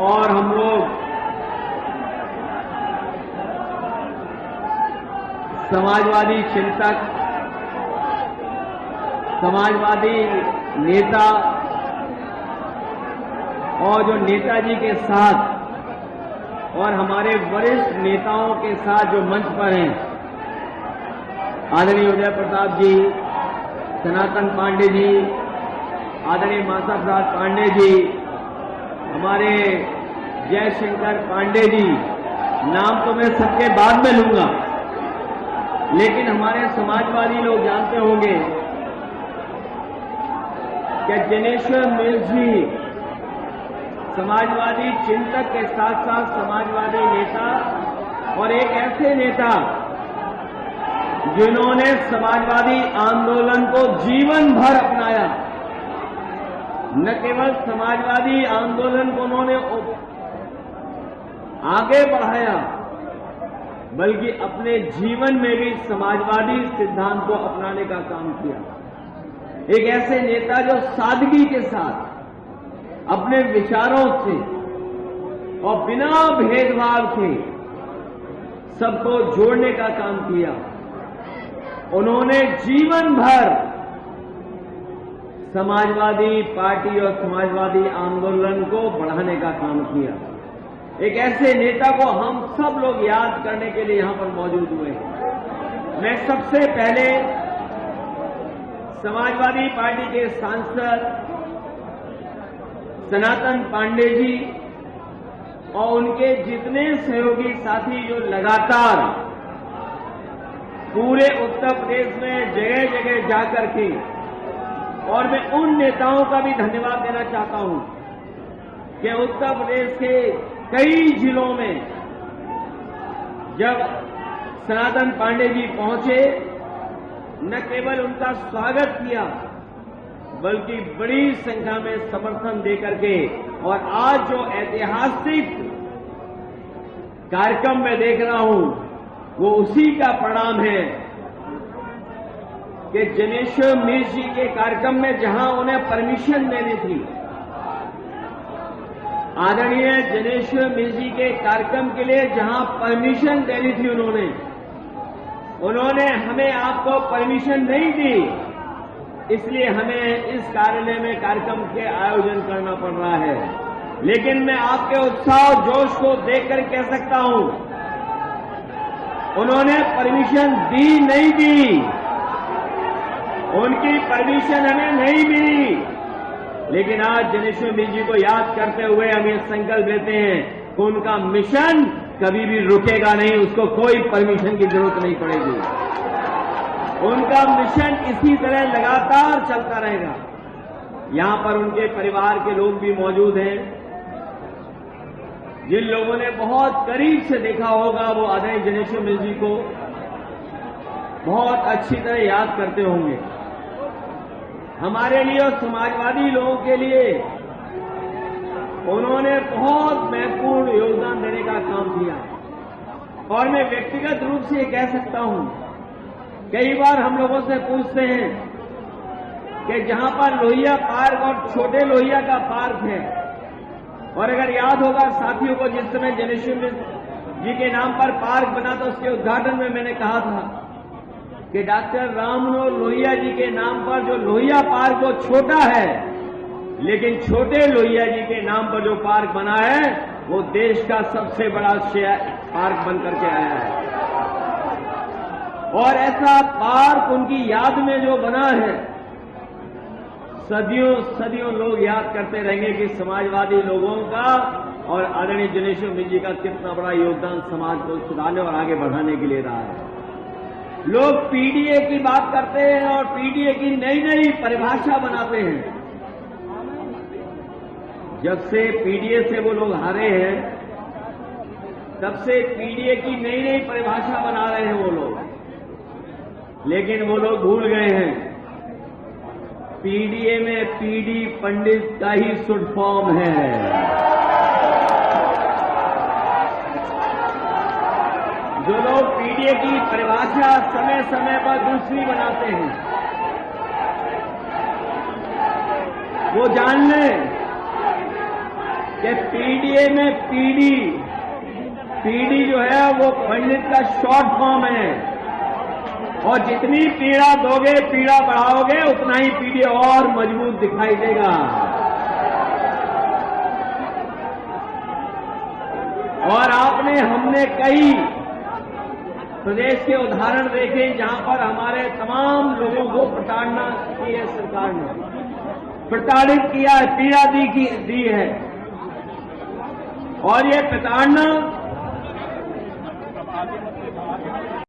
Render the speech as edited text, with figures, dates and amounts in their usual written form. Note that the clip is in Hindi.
और हम लोग समाजवादी चिंतक, समाजवादी नेता और जो नेताजी के साथ और हमारे वरिष्ठ नेताओं के साथ जो मंच पर हैं, आदरणीय उदय प्रताप जी, सनातन पांडे जी, आदरणीय माता प्रसाद पांडे जी, हमारे जयशंकर पांडे जी, नाम तो मैं सबके बाद में लूंगा, लेकिन हमारे समाजवादी लोग जानते होंगे कि जनेश्वर मिल्स जी समाजवादी चिंतक के साथ साथ समाजवादी नेता और एक ऐसे नेता जिन्होंने समाजवादी आंदोलन को जीवन भर अपनाया। न केवल समाजवादी आंदोलन को उन्होंने आगे बढ़ाया, बल्कि अपने जीवन में भी समाजवादी सिद्धांत को अपनाने का काम किया। एक ऐसे नेता जो सादगी के साथ अपने विचारों से और बिना भेदभाव के सबको जोड़ने का काम किया। उन्होंने जीवन भर समाजवादी पार्टी और समाजवादी आंदोलन को बढ़ाने का काम किया। एक ऐसे नेता को हम सब लोग याद करने के लिए यहां पर मौजूद हुए हैं। मैं सबसे पहले समाजवादी पार्टी के सांसद सनातन पांडे जी और उनके जितने सहयोगी साथी जो लगातार पूरे उत्तर प्रदेश में जगह जगह जाकर के, और मैं उन नेताओं का भी धन्यवाद देना चाहता हूं कि उत्तर प्रदेश के कई जिलों में जब सनातन पांडे जी पहुंचे, न केवल उनका स्वागत किया बल्कि बड़ी संख्या में समर्थन देकर के, और आज जो ऐतिहासिक कार्यक्रम मैं देख रहा हूं वो उसी का परिणाम है कि जनेश्वर मिल्स जी के कार्यक्रम में जहां उन्हें परमिशन देनी थी, आदरणीय जनेश्वर मिल्स जी के कार्यक्रम के लिए जहां परमिशन देनी थी उन्होंने हमें आपको परमिशन नहीं दी, इसलिए हमें इस कार्यालय में कार्यक्रम के आयोजन करना पड़ रहा है। लेकिन मैं आपके उत्साह और जोश को देखकर कह सकता हूं, उन्होंने परमिशन दी नहीं दी, उनकी परमिशन हमें नहीं मिली। लेकिन आज जनेश्वर मिल्स जी को याद करते हुए हम ये संकल्प लेते हैं कि उनका मिशन कभी भी रुकेगा नहीं, उसको कोई परमिशन की जरूरत नहीं पड़ेगी। उनका मिशन इसी तरह लगातार चलता रहेगा। यहां पर उनके परिवार के लोग भी मौजूद हैं, जिन लोगों ने बहुत करीब से देखा होगा वो आदरणीय जनेश्वर मिल्स जी को बहुत अच्छी तरह याद करते होंगे। हमारे लिए और समाजवादी लोगों के लिए उन्होंने बहुत महत्वपूर्ण योगदान देने का काम किया। और मैं व्यक्तिगत रूप से ये कह सकता हूं, कई बार हम लोगों से पूछते हैं कि जहां पर लोहिया पार्क और छोटे लोहिया का पार्क है, और अगर याद होगा साथियों को, जिस समय जनेश्वर मिल्स जी के नाम पर पार्क बना था उसके उद्घाटन में मैंने कहा था कि डॉक्टर राममनोहर लोहिया जी के नाम पर जो लोहिया पार्क वो छोटा है, लेकिन छोटे लोहिया जी के नाम पर जो पार्क बना है वो देश का सबसे बड़ा पार्क बनकर के आया है। और ऐसा पार्क उनकी याद में जो बना है, सदियों सदियों लोग याद करते रहेंगे कि समाजवादी लोगों का और आदरणीय जनेश्वर मिल्स जी का कितना बड़ा योगदान समाज को सुधारने और आगे बढ़ाने के लिए रहा है। लोग पीडीए की बात करते हैं और पीडीए की नई नई परिभाषा बनाते हैं। जब से पीडीए से वो लोग हारे हैं, तब से पीडीए की नई नई परिभाषा बना रहे हैं वो लोग, लेकिन वो लोग भूल गए हैं पीडीए में पीडी पंडित का ही शुड फॉर्म है। जो लोग पीडीए की परिभाषा समय समय पर दूसरी बनाते हैं, वो जान लें कि पीडीए में पीडी जो है वो पंडित का शॉर्ट फॉर्म है, और जितनी पीड़ा दोगे, पीड़ा बढ़ाओगे, उतना ही पीडीए और मजबूत दिखाई देगा। और हमने कई प्रदेश के उदाहरण देखे जहां पर हमारे तमाम लोगों को प्रताड़ना की है, सरकार ने प्रताड़ित किया है, पीड़ा दी है। और ये प्रताड़ना